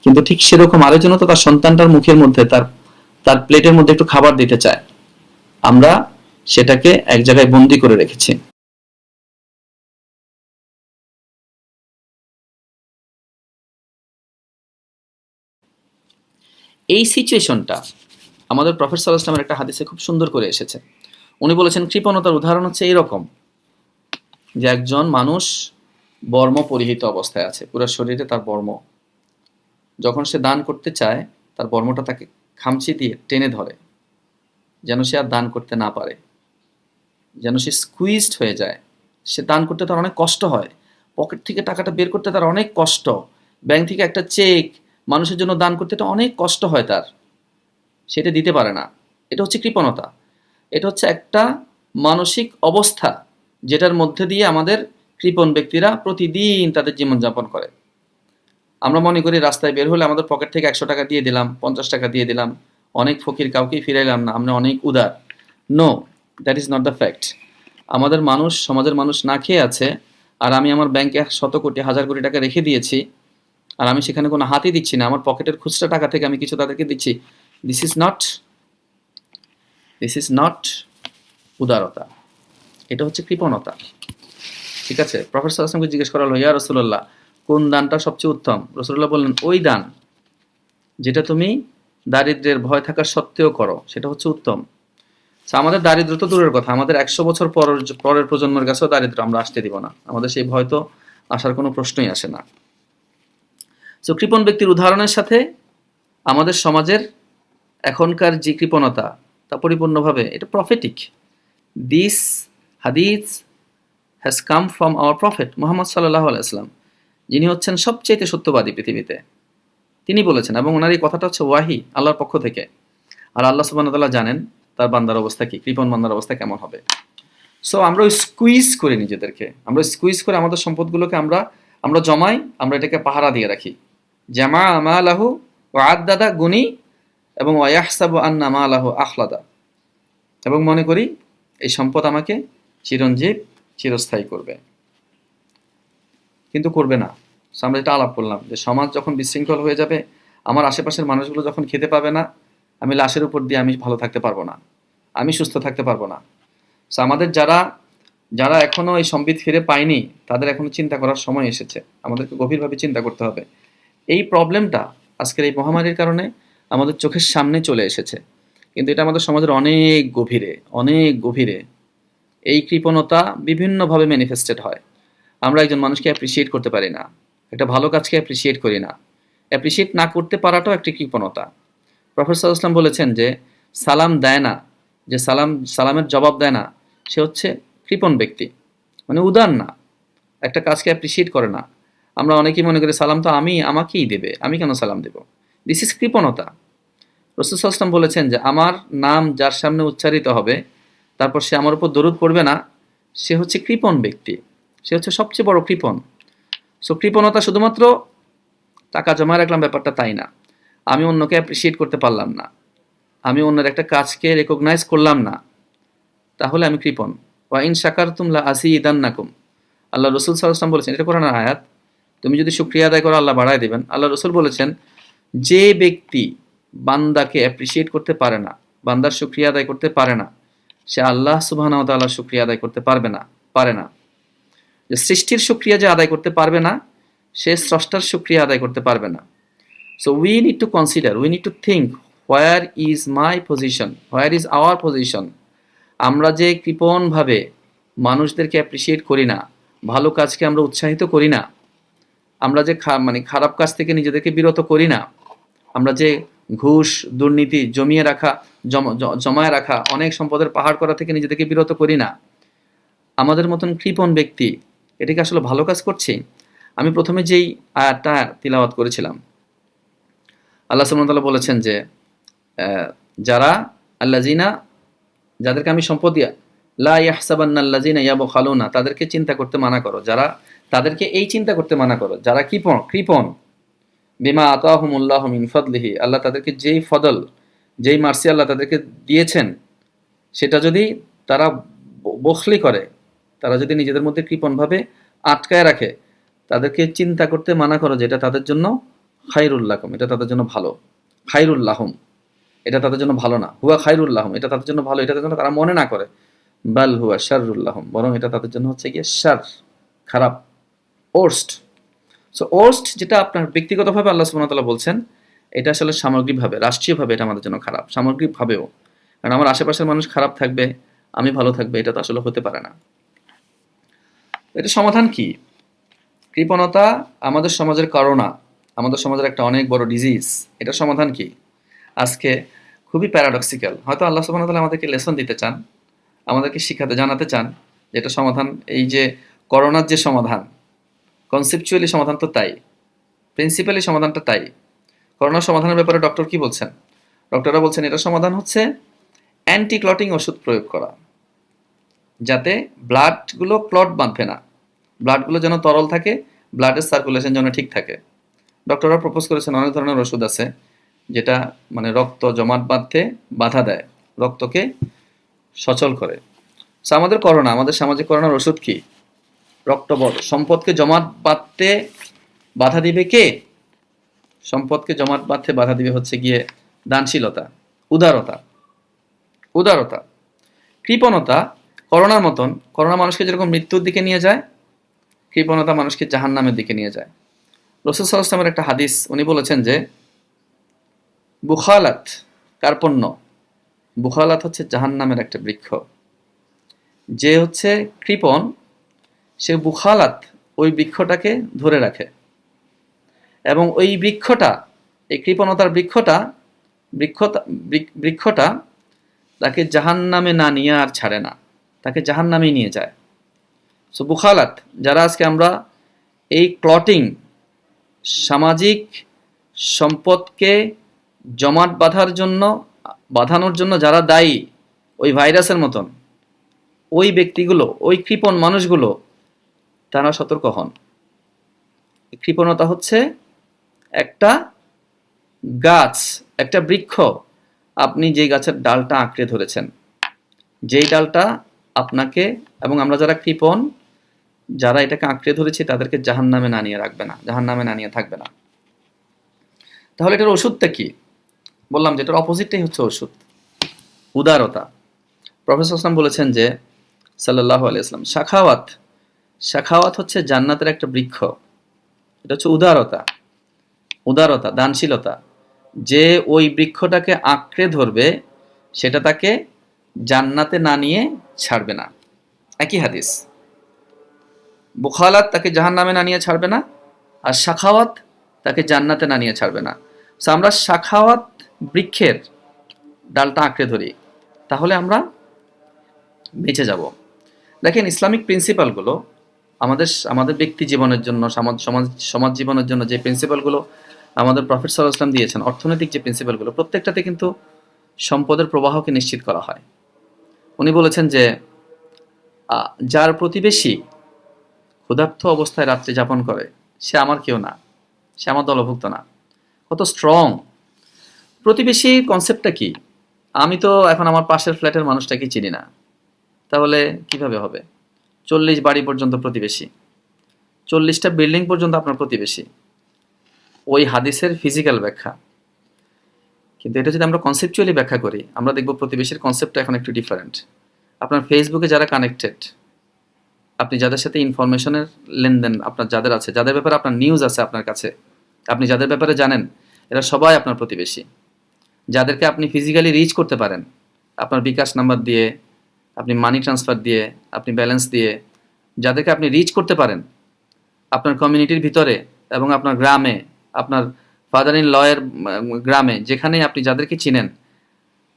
কিন্তু ঠিক সেরকম আরেকজন তো তার সন্তানটার মুখের মধ্যে, তার প্লেটের মধ্যে একটু খাবার দিতে চায়, আমরা সেটাকে এক জায়গায় বন্দি করে রেখেছি। এই সিচুয়েশনটা আমাদের প্রফেট সাল্লাল্লাহু আলাইহি ওয়াসাল্লামের একটা হাদিসে খুব সুন্দর করে এসেছে। উনি বলেছেন কৃপণতার উদাহরণ হচ্ছে এইরকম, যে একজন মানুষ বর্ম পরিহিত অবস্থায় আছে, পুরো শরীরে তার বর্ম, যখন সে দান করতে চায় তার বর্মটা তাকে খামচি দিয়ে টেনে ধরে, যেন সে আর দান করতে না পারে, যেন সে স্কুইজড হয়ে যায়। সে দান করতে তার অনেক কষ্ট হয়, পকেট থেকে টাকাটা বের করতে তার অনেক কষ্ট, ব্যাংক থেকে একটা চেক মানুষের জন্য দান করতে এটা অনেক কষ্ট হয় তার, সেটা দিতে পারে না। এটা হচ্ছে কৃপণতা। এটা হচ্ছে একটা মানসিক অবস্থা যেটার মধ্যে দিয়ে আমাদের কৃপণ ব্যক্তিরা প্রতিদিন তাদের জীবনযাপন করে। আমরা মনে করি রাস্তায় বের হলে আমাদের পকেট থেকে 100 টাকা দিয়ে দিলাম, 50 টাকা দিয়ে দিলাম, অনেক ফকির, কাউকেই ফিরাইলাম না, আমরা অনেক উদার। No, that is not the fact. আমাদের মানুষ, সমাজের মানুষ না খেয়ে আছে, আর আমি আমার ব্যাংকে 100 কোটি, 1000 কোটি টাকা রেখে দিয়েছি, আর আমি সেখানে কোনো হাতই দিচ্ছি না, আমার পকেটের খুচরা টাকা থেকে আমি কিছু তাদেরকে দিচ্ছি। দিস ইজ নট উদারতা, এটা হচ্ছে কৃপণতা। ঠিক আছে? প্রফেট সাল্লাল্লাহু আলাইহি ওয়াসাল্লামকে জিজ্ঞেস করা হলো, ইয়া রাসূলুল্লাহ, কোন দানটা সবচেয়ে উত্তম? রাসূলুল্লাহ বললেন, ওই দান যেটা তুমি দারিদ্র্যের ভয় থাকা সত্ত্বেও করো, সেটা হচ্ছে উত্তম। আমাদের দারিদ্র তো দূরের কথা, আমাদের 100 বছর পরের প্রজন্মের কাছেও দারিদ্র আমরা আসতে দিব না, আমাদের সেই ভয় তো আসার কোনো প্রশ্নই আসে না। সো কৃপণ ব্যক্তির উদাহরণের সাথে আমাদের সমাজের এখনকার যে কৃপণতা, তা পরিপূর্ণভাবে এটা প্রফেটিক। দিস হাদিস has come from our prophet Muhammad সাল্লাল্লাহু আলাইহি ওয়াসাল্লাম, যিনি হচ্ছেন সবচেয়ে সত্যবাদী পৃথিবীতে। তিনি বলেছেন, এবং ওনার এই কথাটা হচ্ছে ওয়াহি, আল্লাহর পক্ষ থেকে। আর আল্লাহ সুবহানাহু ওয়া তাআলা জানেন তার বান্দার অবস্থা কি, কৃপণ বান্দার অবস্থা কেমন হবে। সো আমরা স্কুইজ করে নিজেদেরকে, আমরা স্কুইজ করে আমাদের সম্পদগুলোকে আমরা জমাই, আমরা এটাকে পাহারা দিয়ে রাখি। জামা আমালাহু ওয়া আদ্দাদা, গুনি, এবং ওয়াহসাবু আন্না মালাহু আখলাদা, এবং মনে করি এই সম্পদ আমাকে চিরঞ্জীব, চিরস্থায়ী করবে, কিন্তু করবে না। আমরা এটা আলাপ করলাম যে সমাজ যখন বিশৃঙ্খল হয়ে যাবে, আমার আশেপাশের মানুষগুলো যখন খেতে পাবে না, আমি লাশের উপর দিয়ে আমি ভালো থাকতে পারবো না, আমি সুস্থ থাকতে পারবো না। সো আমাদের যারা এখনো এই সম্বিত ফিরে পায়নি, তাদের এখনো চিন্তা করার সময় এসেছে, আমাদেরকে গভীরভাবে চিন্তা করতে হবে। এই প্রবলেমটা আজকের এই মহামারীর কারণে আমাদের চোখের সামনে চলে এসেছে, কিন্তু এটা আমাদের সমাজের অনেক গভীরে এই কৃপণতা বিভিন্নভাবে ম্যানিফেস্টেড হয়। আমরা একজন মানুষকে অ্যাপ্রিসিয়েট করতে পারি না, একটা ভালো কাজকে অ্যাপ্রিসিয়েট করি না, অ্যাপ্রিসিয়েট না করতে পারাটাও একটি কৃপণতা। প্রফেসর সাল্লাল্লাহু আলাইহি ওয়াসাল্লাম বলেছেন যে সালাম দেয় না, যে সালামের জবাব দেয় না, সে হচ্ছে কৃপণ ব্যক্তি, মানে উদার না, একটা কাজকে অ্যাপ্রিসিয়েট করে না। আমরা অনেকেই মনে করি সালাম তো আমাকেই দেবে, আমি কেন সালাম দেব, দিস ইজ কৃপণতা। রাসূল সাল্লাল্লাহু আলাইহি ওয়াসাল্লাম বলেছেন যে আমার নাম যার সামনে উচ্চারিত হবে, তারপর সে আমার উপর দরুদ পড়বে না, সে হচ্ছে কৃপণ ব্যক্তি, সে হচ্ছে সবচেয়ে বড় কৃপণ। সো কৃপণতা শুধুমাত্র টাকা জমা রাখলাম ব্যাপারটা তাই না, আমি অন্যকে অ্যাপ্রিসিয়েট করতে পারলাম না, আমি অন্যের একটা কাজকে রেকগনাইজ করলাম না, তাহলে আমি কৃপণ। ওয়া ইন শাকারতুম লা আযীদান্নাকুম, আল্লাহ রাসূল সাল্লাল্লাহু আলাইহি ওয়াসাল্লাম বলেছেন, এটা কোরআনের আয়াত, তুমি যদি শুকরিয়া আদায় করো আল্লাহ বাড়ায় দিবেন। আল্লাহ রাসূল বলেছেন, যে ব্যক্তি বান্দাকে অ্যাপ্রিসিয়েট করতে পারে না, বান্দার শুকরিয়া আদায় করতে পারে না, সে আল্লাহ সুবহানাহু ওয়া তাআলার শুকরিয়া আদায় করতে পারে না। যে সৃষ্টির শুকরিয়া যে আদায় করতে পারবে না, সে স্রষ্টার শুকরিয়া আদায় করতে পারবে না। So we need to consider, we need to think, where is my position, where is our position. আমরা যে কৃপণভাবে মানুষদেরকে অ্যাপ্রিসিয়েট করি না, ভালো কাজকে আমরা উৎসাহিত করি না, আমরা যে খারাপ কাজ থেকে নিজেদেরকে বিরত করি না, আমরা যে ঘুষ, দুর্নীতি, জমায়ে রাখা, অনেক সম্পদের পাহাড় করা থেকে নিজেদেরকে বিরত করি না, আমাদের মতন কৃপণ ব্যক্তি এটাকে আসলে ভালো কাজ করছি? আমি প্রথমে যেই আয়াতটা তিলাওয়াত করেছিলাম, আল্লাহ সুবহানাহু ওয়া তাআলা বলেছেন যে যারা আল্লাযিনা, যাদেরকে আমি সম্পদ দিয়া, লা ইয়াহসাবান্নাল্লাযিনা ইয়াবখালুনা, তাদেরকে চিন্তা করতে মানা করো, তাদেরকে এই চিন্তা করতে মানা করো যারা কৃপণ, বিমা আতাহুমুল্লাহু মিন ফাদলিহি, আল্লাহ তাদেরকে যেই ফদল, যেই মার্সি আল্লাহ তাদেরকে দিয়েছেন, সেটা যদি তারা বখলি করে, তারা যদি নিজেদের মধ্যে কৃপণভাবে আটকায় রাখে, তাদেরকে চিন্তা করতে মানা করো যে এটা তাদের জন্য খায়রুল লাকুম, এটা তাদের জন্য ভালো। খায়রুল লাহুম, এটা তাদের জন্য ভালো না। হুয়া খায়রুল লাহুম, এটা তাদের জন্য ভালো, এটা তাদের জন্য তারা মনে না করে। বাল হুয়া শাররুল লাহুম, বরং এটা তাদের জন্য হচ্ছে গিয়ে শার, খারাপ, ওর্স্ট। সো ওর্স্ট যেটা আপনার ব্যক্তিগতভাবে আল্লাহ সুবহানাহু ওয়া তাআলা বলছেন, এটা আসলে সামগ্রিকভাবে, রাষ্ট্রীয়ভাবে এটা আমাদের জন্য খারাপ, সামগ্রিকভাবেও। কারণ আমার আশেপাশের মানুষ খারাপ থাকবে, আমি ভালো থাকবে, এটা তো আসলে হতে পারে না। এটা সমাধান কি? কৃপণতা আমাদের সমাজের করোনা, আমাদের সমাজের একটা অনেক বড় ডিজিজ। এটা সমাধান কি? আজকে খুবই প্যারাডক্সিক্যাল, হয়তো আল্লাহ সুবহানাহু ওয়া তাআলা আমাদেরকে লেসন দিতে চান, আমাদেরকে জানাতে চান যে এটা সমাধান। এই যে করোনার যে সমাধান, কনসেপচুয়ালি সমাধান তো তাই, প্রিন্সিপালি সমাধানটা তাই। করোনার সমাধানের ব্যাপারে ডক্টর কি বলছেন? ডক্টররা বলছেন এটা সমাধান হচ্ছে অ্যান্টি ক্লটিং ওষুধ প্রয়োগ করা, যাতে ব্লাডগুলো ক্লট বাঁধবে না, ব্লাডগুলো যেন তরল থাকে, ব্লাডের সার্কুলেশন যেন ঠিক থাকে। ডক্টররা প্রপোজ করেছেন অনেক ধরনের ওষুধ আছে যেটা রক্ত জমাট বাঁধতে বাধা দেয়, রক্তকে সচল করে। সো আমাদের সামাজিক করোনার ওষুধ কি? রক্তবধ। সম্পদকে জমাট বাঁধতে বাধা দিবে কে? সম্পদকে জমাট বাঁধতে বাধা দিবে হচ্ছে গিয়ে দানশীলতা, উদারতা। কৃপণতা করোনার মতন, করোনা মানুষকে যেরকম মৃত্যুর দিকে নিয়ে যায়, কৃপণতা মানুষকে জাহান্নামের দিকে নিয়ে যায়। রাসূল সাল্লাল্লাহু আলাইহি ওয়াসাল্লামের একটা হাদিস, উনি বলেছেন যে বুখালাত, কার্পণ্য, বুখালাত হচ্ছে জাহান্নামের একটা বৃক্ষ। যে হচ্ছে কৃপণ, সে বুখালাত, ওই বৃক্ষটাকে ধরে রাখে, এবং ওই বৃক্ষটা, এই কৃপণতার বৃক্ষটা তাকে জাহান্নামে না নিয়ে আর ছাড়ে না, তাকে জাহান্নামেই নিয়ে যায়। সো বুখালাত, যারা আজকে আমরা এই ক্লটিং, সামাজিক সম্পদকে জমাট বাঁধানোর জন্য যারা দায়ী, ওই ভাইরাসের মতন, ওই ব্যক্তিগুলো, ওই কৃপণ মানুষগুলো, তারা সতর্ক হন। কৃপণতা হচ্ছে একটা গাছ, একটা বৃক্ষ, আপনি যেই গাছের ডালটা আঁকড়ে ধরেছেন, যেই ডালটা আপনাকে এবং আমরা যারা কৃপণ, যারা এটাকে আঁকড়ে ধরেছি, তাদেরকে জাহান্নামে না নিয়ে রাখবে না, জাহান্নামে না নিয়ে থাকবে না। তাহলে এটার ওষুধটা কি? বললাম যে এটার অপোজিটটাই হচ্ছে ওষুধ, উদারতা। প্রফেসর আসলাম বলেছেন যে সাল্লাল্লাহু আলাইহি ওয়াসাল্লাম, শাখাওয়াত হচ্ছে জান্নাতের একটা বৃক্ষ। এটা হচ্ছে উদারতা, দানশীলতা। যে ওই বৃক্ষটাকে আঁকড়ে ধরবে, সেটা তাকে জান্নাতে না নিয়ে ছাড়বে না। একই হাদিস। বুখালাত তাকে জাহান্নামে না নিয়ে ছাড়বে না, আর শাখাওয়াত তাকে জান্নাতে না নিয়ে ছাড়বে না। সো আমরা শাখাওয়াত বৃক্ষের ডালটা আঁকড়ে ধরি, তাহলে আমরা বেঁচে যাব। দেখেন, ইসলামিক প্রিন্সিপালগুলো আমাদের ব্যক্তি জীবনের জন্য, সমাজ জীবনের জন্য যে প্রিন্সিপালগুলো আমাদের প্রফেট সাল্লাল্লাহু আলাইহি ওয়াসাল্লাম দিয়েছেন, অর্থনৈতিক যে প্রিন্সিপালগুলো, প্রত্যেকটাতে কিন্তু সম্পদের প্রবাহকে নিশ্চিত করা হয়। উনি বলেছেন যে যার প্রতিবেশী ক্ষুধার্ত অবস্থায় রাত্রি যাপন করে, সে আমার কেউ না, সে আমার দলভুক্ত না। কত স্ট্রং প্রতিবেশী কনসেপ্টটা কি? আমি তো এখন আমার পাশের ফ্ল্যাটের মানুষটাকে চিনি না, তাহলে কিভাবে হবে? 40 বাড়ি পর্যন্ত প্রতিবেশী, 40টা বিল্ডিং পর্যন্ত আপনার প্রতিবেশী। ওই হাদিসের ফিজিক্যাল ব্যাখ্যা। কিন্তু এটা যদি আমরা কনসেপচুয়ালি ব্যাখ্যা করি, আমরা দেখব প্রতিবেশীর কনসেপ্টটা এখন একটু ডিফারেন্ট। আপনার ফেসবুকে যারা কানেক্টেড, আপনি যাদের সাথে ইনফরমেশনের লেনদেন আপনার যাদের আছে, যাদের ব্যাপারে আপনার নিউজ আছে আপনার কাছে, আপনি যাদের ব্যাপারে জানেন, এরা সবাই আপনার প্রতিবেশী। যাদেরকে আপনি ফিজিক্যালি রিচ করতে পারেন আপনার বিকাশ নাম্বার দিয়ে, আপনি মানি ট্রান্সফার দিয়ে, আপনি ব্যালেন্স দিয়ে, যাদেরকে আপনি রিচ করতে পারেন আপনার কমিউনিটির ভিতরে এবং আপনার গ্রামে, আপনার ফাদার ইন লয়ের গ্রামে, যেখানে আপনি যাদেরকে চিনেন,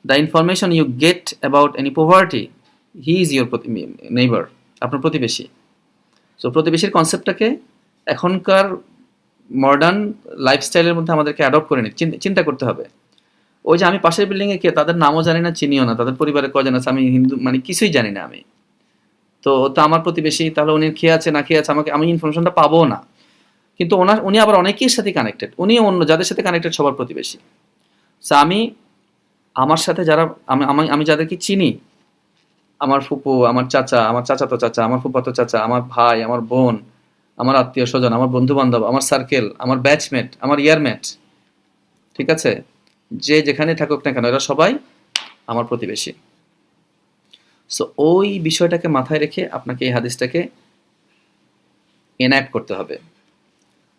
the information you get about any poverty, he is your neighbour, আপনার প্রতিবেশী। সো প্রতিবেশীর কনসেপ্টটাকে এখনকার মডার্ন লাইফস্টাইলের মধ্যে আমাদেরকে অ্যাডপ্ট করে নিতে চিন্তা করতে হবে। ওই যে আমি পাশের বিল্ডিংয়ে কে, তাদের নামও জানি না, চিনিও না, তাদের পরিবারে কজন আছে আমি হিন্দু মানে কিছুই জানি না আমি, তো আমার প্রতিবেশী, তাহলে উনি খেয়ে আছে না খেয়ে আছে আমাকে, আমি ইনফরমেশনটা পাবো না। কিন্তু উনি আবার অনেকের সাথে কানেক্টেড, উনি অন্য যাদের সাথে কানেক্টেড সবার প্রতিবেশী। সো আমি আমার সাথে যারা আমি যাদেরকে চিনি, আমার ফুপু, আমার চাচা, আমার চাচাতো চাচা, আমার ফুফাতো চাচা, আমার ভাই, আমার বোন, আমার আত্মীয় স্বজন, আমার বন্ধু বান্ধব, আমার সার্কেল, আমার ব্যাচমেট, আমার ইয়ারমেট, ঠিক আছে, যে যেখানে থাকুক না কেন, এরা সবাই আমার প্রতিবেশী। সো ওই বিষয়টাকে মাথায় রেখে আপনাকে এই হাদিসটাকে এনঅ্যাক্ট করতে হবে।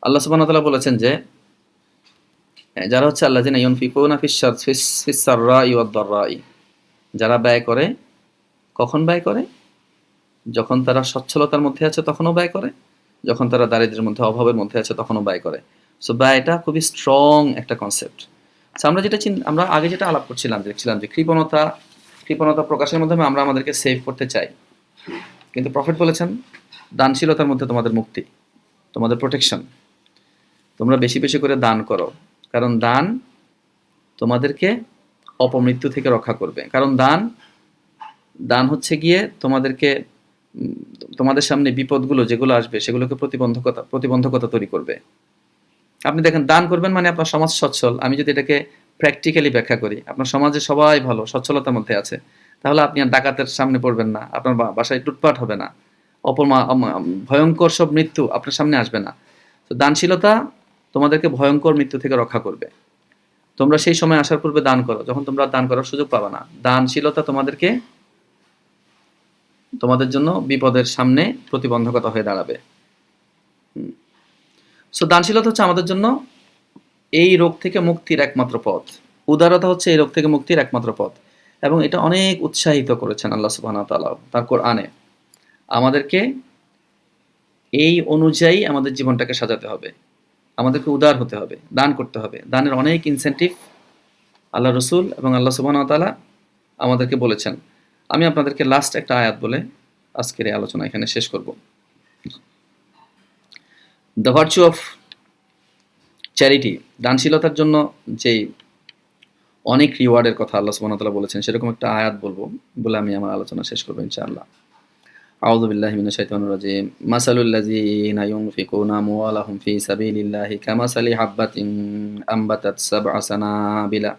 আল্লাহ সুবহানাহু ওয়া তাআলা বলেছেন যে যারা হচ্ছে আল্লাযিনা ইউনফিকুনা ফিস-সাররাই ওয়াদ-দাররাই, যারা ব্যয় করে, কখন ব্যয় করে? যখন তারা সচ্ছলতার মধ্যে আছে তখনও ব্যয় করে, যখন তারা দারিদ্র্যের মধ্যে, অভাবের মধ্যে আছে তখনও ব্যয় করে। সো ব্যয়টা খুবই স্ট্রং একটা কনসেপ্ট। আমরা আগে যেটা আলাপ করছিলাম, দেখছিলাম যে কৃপণতা প্রকাশের মাধ্যমে আমরা আমাদেরকে সেভ করতে চাই, কিন্তু প্রফেট বলেছেন দানশীলতার মধ্যে তোমাদের মুক্তি, তোমাদের প্রোটেকশন। তোমরা বেশি বেশি করে দান করো, কারণ দান তোমাদেরকে অপমৃত্যু থেকে রক্ষা করবে। কারণ দান হচ্ছে গিয়ে তোমাদেরকে তোমাদের সামনে বিপদগুলো যেগুলো আসবে সেগুলোকে প্রতিবন্ধকতা তৈরি করবে। আপনি দেখেন, দান করবেন মানে আপনার সমাজ সচ্ছল। আমি যদি এটাকে প্র্যাকটিক্যালি ব্যাখ্যা করি, আপনার সমাজে সবাই ভালো, সচ্ছলতার মধ্যে আছে, তাহলে আপনি আর ডাকাতের সামনে পড়বেন না, আপনার বাসায় লুটপাট হবে না, ভয়ঙ্কর সব মৃত্যু আপনার সামনে আসবে না। তো দানশীলতা তোমাদেরকে ভয়ঙ্কর মৃত্যু থেকে রক্ষা করবে। তোমরা সেই সময় আসার পূর্বে দান করো, যখন তোমরা দান করার সুযোগ পাবে না। দানশীলতা তোমাদের জন্য বিপদের সামনে প্রতিবন্ধকতা হয়ে দাঁড়াবে। সো দানশীলতা হচ্ছে আমাদের জন্য এই রোগ থেকে মুক্তির একমাত্র পথ। উদারতা হচ্ছে এই রোগ থেকে মুক্তির একমাত্র পথ, এবং এটা অনেক উৎসাহিত করেছেন আল্লাহ সুবহানাহু ওয়া তাআলা তার কোরআনে। আমাদেরকে এই অনুযায়ী আমাদের জীবনটাকে সাজাতে হবে, আমাদেরকে উদার হতে হবে, দান করতে হবে। দানের অনেক ইনসেন্টিভ আল্লাহ রসুল এবং আল্লাহ সুবহানাহু ওয়া তাআলা আমাদেরকে বলেছেন। আমি আপনাদেরকে লাস্ট একটা আয়াত বলে আজকের এই আলোচনা এখানে শেষ করব। দ্য ভার্চু অফ চ্যারিটি, দানশীলতার জন্য যেই অনেক রিওয়ার্ডের কথা আল্লাহ সুবহানাহু ওয়া তাআলা বলেছেন, সেরকম একটা আয়াত বলবো বলে আমি আমার আলোচনা শেষ করবো ইনশাআল্লাহ। আউযু বিল্লাহি মিনাশ শাইতানির রাজিম। মাসালুল লাযিনা ইউনফিকুনা আমওয়ালাহুম ফি সাবিলিল্লাহি কামাসালি হাববাতিন আমবাতাত সাবআ সানাবিলা।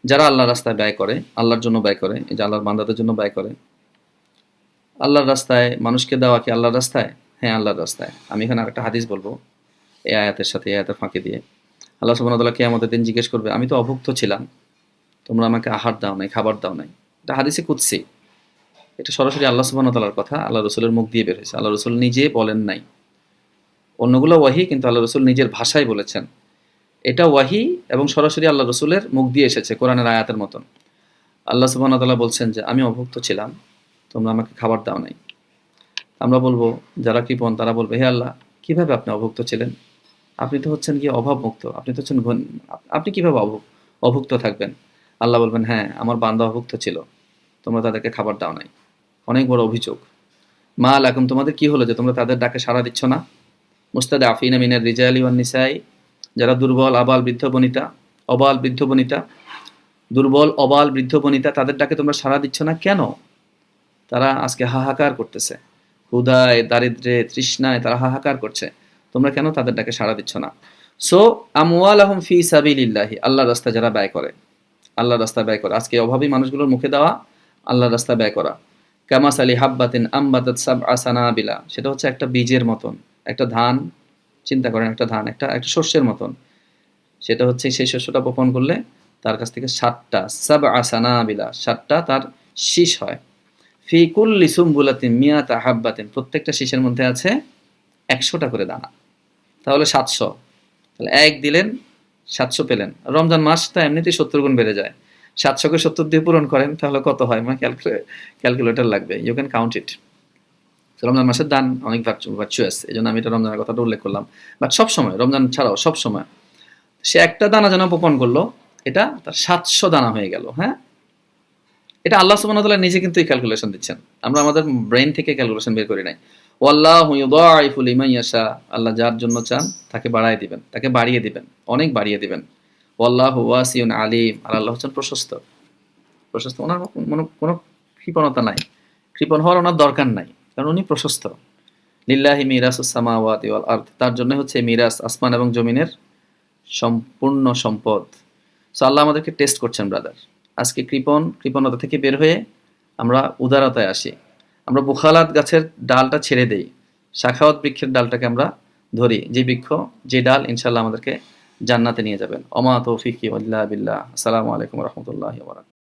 যারা আল্লাহর রাস্তায় ব্যয় করে, আল্লাহর জন্য ব্যয় করে, এই যে আল্লাহর বান্দাদের জন্য ব্যয় করে, আল্লাহর রাস্তায় মানুষকে দেওয়া কি আল্লাহর রাস্তায়? হ্যাঁ, আল্লাহর রাস্তায়। আমি এখানে আরেকটা হাদিস বলবো এই আয়াতের সাথে, এই আয়াতের ফাঁকি দিয়ে। আল্লাহ সুবহানাহু ওয়া তাআলা কিয়ামতের দিন জিজ্ঞেস করবে, আমি তো অভুক্ত ছিলাম, তোমরা আমাকে আহার দাও নাই, খাবার দাও নাই। এটা হাদিসে কুদসি, এটা সরাসরি আল্লাহ সুবহানাহু ওয়া তাআলার কথা, আল্লাহ রসুলের মুখ দিয়ে বের হয়েছে। আল্লাহ রসুল নিজে বলেন নাই, অন্যগুলো ওয়াহি, কিন্তু আল্লাহ রসুল নিজের ভাষায় বলেছেন। এটা ওয়াহি এবং সরাসরি আল্লাহ রসুলের মুখ দিয়ে এসেছে কোরআনের আয়াতের মতন। আল্লাহ সুবহানাহু ওয়া তাআলা বলছেন যে আমি অভুক্ত ছিলাম, তোমরা আমাকে খাবার দাও নাই। আমরা বলবো, যারা কৃপণ তারা বলবে, হে আল্লাহ, কিভাবে আপনি অভুক্ত ছিলেন? আপনি তো হচ্ছেন গিয়ে অভাবমুক্ত, আপনি তো হচ্ছেন আপনি কিভাবে অভুক্ত থাকবেন? আল্লাহ বলবেন, হ্যাঁ, আমার বান্দা অভুক্ত ছিল, তোমরা তাদেরকে খাবার দাও নাই। অনেক বড় অভিযোগ। মা লাকুম, তোমাদের কি হলো যে তোমরা তাদের ডাকে সাড়া দিচ্ছ না? মুস্তাদআফিনা মিনার রিজালি ওয়ান নিসাই, যারা দুর্বল, দুর্বল অবাল বৃদ্ধ বনিতা, তাদের ডাকে তোমরা সাড়া দিচ্ছ না কেন? তারা আজকে হাহাকার করতেছে, ক্ষুধায়, দারিদ্র্যে, তৃষ্ণায় তারা হাহাকার করছে, তোমরা কেন তাদের ডাকে সাড়া দিচ্ছ না? সো আমওয়ালাহুম ফি সাবিলিল্লাহি, আল্লাহর রাস্তায় যারা ব্যয় করে, আল্লাহর রাস্তায় ব্যয় করে, আজকে অভাবী মানুষগুলোর মুখে দেওয়া, আল্লাহর রাস্তায় ব্যয় করা। কামাসালি হাব্বাতিন আমবাতাত সাবআ সানাবিলা, সেটা হচ্ছে একটা বীজের মতন, একটা ধান, চিন্তা করেন, একটা ধান, একটা শস্যের মতন। সেটা হচ্ছে সেই শস্যটা বপন করলে তার কাছ থেকে 7টা সাবআ সানাবিলা, 7টা তার শীষ হয়। ফি কুল্লি সুম্বুলাতিন মিয়াতা হাব্বাতিন, প্রত্যেকটা শীষের মধ্যে আছে 100টা করে দানা, তাহলে 700। তাহলে 1 দিলেন 700 পেলেন। রমজান মাসটা এমনিতেই 70 গুণ বেড়ে যায়। 700-কে 70 দিয়ে পূরণ করেন তাহলে কত হয়, মানে ক্যালকুলেটর লাগবে, ইউ ক্যান কাউন্ট ইট। রমজান মাসের দান অনেক ভার্চুয়াস, এই জন্য আমি এটা রমজানের কথাটা উল্লেখ করলাম। বাট সবসময়, রমজান ছাড়াও সবসময় সে একটা দানা যেন বপন করলো, এটা তার 700 দানা হয়ে গেল। হ্যাঁ, এটা আল্লাহ সুবহানাহু ওয়া তাআলা নিজে কিন্তু এই ক্যালকুলেশন দিচ্ছেন, আমরা আমাদের ব্রেন থেকে ক্যালকুলেশন বের করি নাই। ওয়াল্লাহু ইউদাইফু লিমান ইয়াশা, আল্লাহ যার জন্য চান তাকে বাড়ায় দিবেন, তাকে বাড়িয়ে দিবেন, অনেক বাড়িয়ে দিবেন। ওয়াল্লাহু ওয়াসিউন আলিম, আর আল্লাহ হচ্ছেন প্রশস্ত। প্রশস্ত, ওনার কোনো কৃপণতা নাই, কৃপণ হওয়ার ওনার দরকার নাই, কারণ উনি প্রশস্ত। লিল্লাহি মিরাসুস সামাওয়াতি ওয়াল আরদ, তার জন্য হচ্ছে মিরাস, আসমান এবং জমিনের সম্পূর্ণ সম্পদ। সো আল্লাহ আমাদেরকে টেস্ট করছেন ব্রাদার। আজকে কৃপণতা থেকে বের হয়ে আমরা উদারতায় আসি, আমরা বুখালাত গাছের ডালটা ছেড়ে দেই, শাখাওয়াত বৃক্ষের ডালটাকে আমরা ধরি, যে বৃক্ষ যে ডাল ইনশাল্লাহ আমাদেরকে জান্নাতে নিয়ে যাবেন। অমা তৌফিকি ইল্লা বিল্লাহ। আসসালামু আলাইকুম ওয়া রাহমাতুল্লাহি ওয়া বারাকাতুহু।